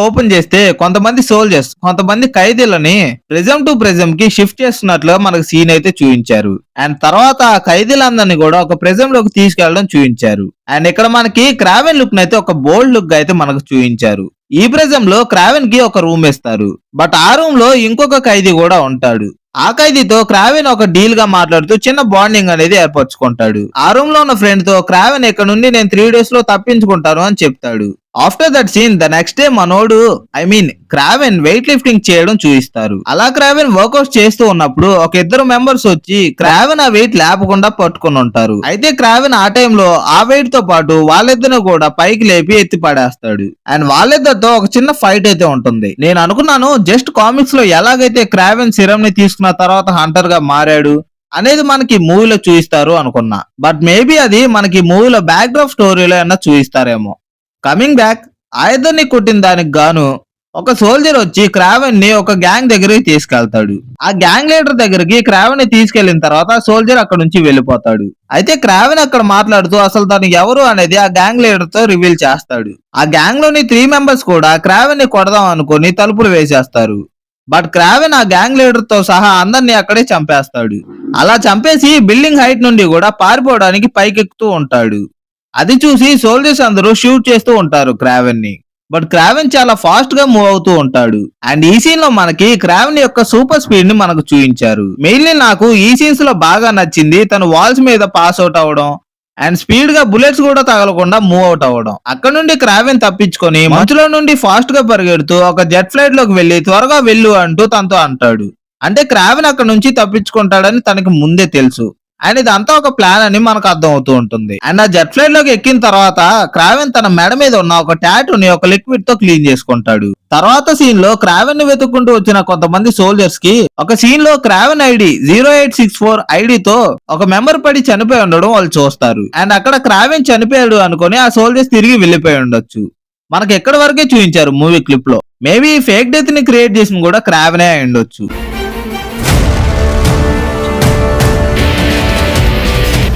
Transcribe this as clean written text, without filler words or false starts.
Open చేస్తే కొంతమంది soldiers కొంతమంది ఖైదీలని ప్రిజం టు ప్రిజం కి షిఫ్ట్ చేస్తున్నట్లుగా మనకు సీన్ అయితే చూపించారు. అండ్ తర్వాత ఆ ఖైదీలందరినీ కూడా ఒక ప్రిజం లోకి తీసుకెళ్లడం చూపించారు. అండ్ ఇక్కడ మనకి క్రావెన్ లుక్ అయితే ఒక బోల్డ్ లుక్ అయితే మనకు చూపించారు. ఈ ప్రిజం లో క్రావెన్ కి ఒక రూమ్ ఇస్తారు. బట్ ఆ రూమ్ లో ఇంకొక ఖైదీ కూడా ఉంటాడు. ఆ ఖైదీతో క్రావెన్ ఒక డీల్ గా మాట్లాడుతూ చిన్న బాండింగ్ అనేది ఏర్పరచుకుంటాడు. ఆ రూమ్ లో ఉన్న ఫ్రెండ్ తో క్రావెన్ ఇక్కడ నుండి నేను 3 days లో తప్పించుకుంటాను అని చెప్తాడు. After that scene the next day మనోడు క్రావెన్ వెయిట్ లిఫ్టింగ్ చేయడం చూపిస్తారు. అలా క్రావెన్ వర్కౌట్ చేస్తూ ఉన్నప్పుడు ఒక ఇద్దరు మెంబర్స్ వచ్చి క్రావెన్ ఆ వెయిట్ లేపకుండా పట్టుకుని ఉంటారు. అయితే క్రావెన్ ఆ టైంలో ఆ వెయిట్ తో పాటు వాళ్ళిద్దరిని కూడా పైకి లేపి ఎత్తి పడేస్తాడు. అండ్ వాళ్ళిద్దరితో ఒక చిన్న ఫైట్ అయితే ఉంటుంది. నేను అనుకున్నాను జస్ట్ కామిక్స్ లో ఎలాగైతే క్రావెన్ సిరం ని తీసుకున్న తర్వాత హంటర్ గా మారాడు అనేది మనకి మూవీలో చూపిస్తారు అనుకున్నా. బట్ మేబీ అది మనకి మూవీలో బ్యాక్ డ్రాప్ స్టోరీలో ఏమన్నా చూపిస్తారేమో. కమింగ్ బ్యాక్, ఆ ఇద్దరిని కొట్టిన దానికి గాను ఒక సోల్జర్ వచ్చి క్రావెన్ ని ఒక గ్యాంగ్ దగ్గరికి తీసుకెళ్తాడు. ఆ గ్యాంగ్ లీడర్ దగ్గరికి క్రావెన్ ని తీసుకెళ్లిన తర్వాత ఆ సోల్జర్ అక్కడ నుంచి వెళ్ళిపోతాడు. అయితే క్రావెన్ అక్కడ మాట్లాడుతూ అసలు తను ఎవరు అనేది ఆ గ్యాంగ్ లీడర్ తో రివీల్ చేస్తాడు. ఆ గ్యాంగ్ లోని 3 members కూడా క్రావెన్ ని కొడదాం అనుకుని తలుపులు వేసేస్తారు. బట్ క్రావెన్ ఆ గ్యాంగ్ లీడర్ తో సహా అందరినీ అక్కడే చంపేస్తాడు. అలా చంపేసి బిల్డింగ్ హైట్ నుండి కూడా పారిపోవడానికి పైకెక్కుతూ ఉంటాడు. అది చూసి సోల్జర్స్ అందరూ షూట్ చేస్తూ ఉంటారు క్రావెన్ ని. బట్ క్రావెన్ చాలా ఫాస్ట్ గా మూవ్ అవుతూ ఉంటాడు. అండ్ ఈ సీన్ లో మనకి క్రావెన్ యొక్క సూపర్ స్పీడ్ ని మనకు చూపించారు. మెయిన్లీ నాకు ఈ సీన్స్ లో బాగా నచ్చింది తను వాల్స్ మీద పాస్ అవుట్ అవ్వడం అండ్ స్పీడ్ గా బుల్లెట్స్ కూడా తగలకుండా మూవ్ అవుట్ అవ్వడం. అక్కడ నుండి క్రావెన్ తప్పించుకొని మంచులో నుండి ఫాస్ట్ గా పరిగెడుతూ ఒక జెట్ ఫ్లైట్ లోకి వెళ్లి త్వరగా వెళ్ళు అంటూ తనతో అంటాడు. అంటే క్రావెన్ అక్కడ నుంచి తప్పించుకుంటాడని తనకి ముందే తెలుసు. అండ్ ఇదంతా ఒక ప్లాన్ అని మనకు అర్థం అవుతూ ఉంటుంది. అండ్ ఆ జెట్ ఫ్లైట్ లోకి ఎక్కిన తర్వాత క్రావెన్ తన మెడ మీద ఉన్న ఒక టాటూని ఒక లిక్విడ్ తో క్లీన్ చేసుకుంటాడు. తర్వాత సీన్ లో క్రావెన్ ని వెతుక్కుంటూ వచ్చిన కొంతమంది సోల్జర్స్ కి ఒక సీన్ లో క్రావెన్ ఐడి 0864 ఐడితో ఒక మెంబర్ పడి చనిపోయి ఉండడం వాళ్ళు చూస్తారు. అండ్ అక్కడ క్రావెన్ చనిపోయాడు అనుకుని ఆ సోల్జర్స్ తిరిగి వెళ్లిపోయి ఉండొచ్చు. మనకి ఎక్కడి వరకే చూపించారు మూవీ క్లిప్ లో. మేబీ ఫేక్ డెత్ ని క్రియేట్ చేసిన కూడా క్రావెనే అయి ఉండొచ్చు.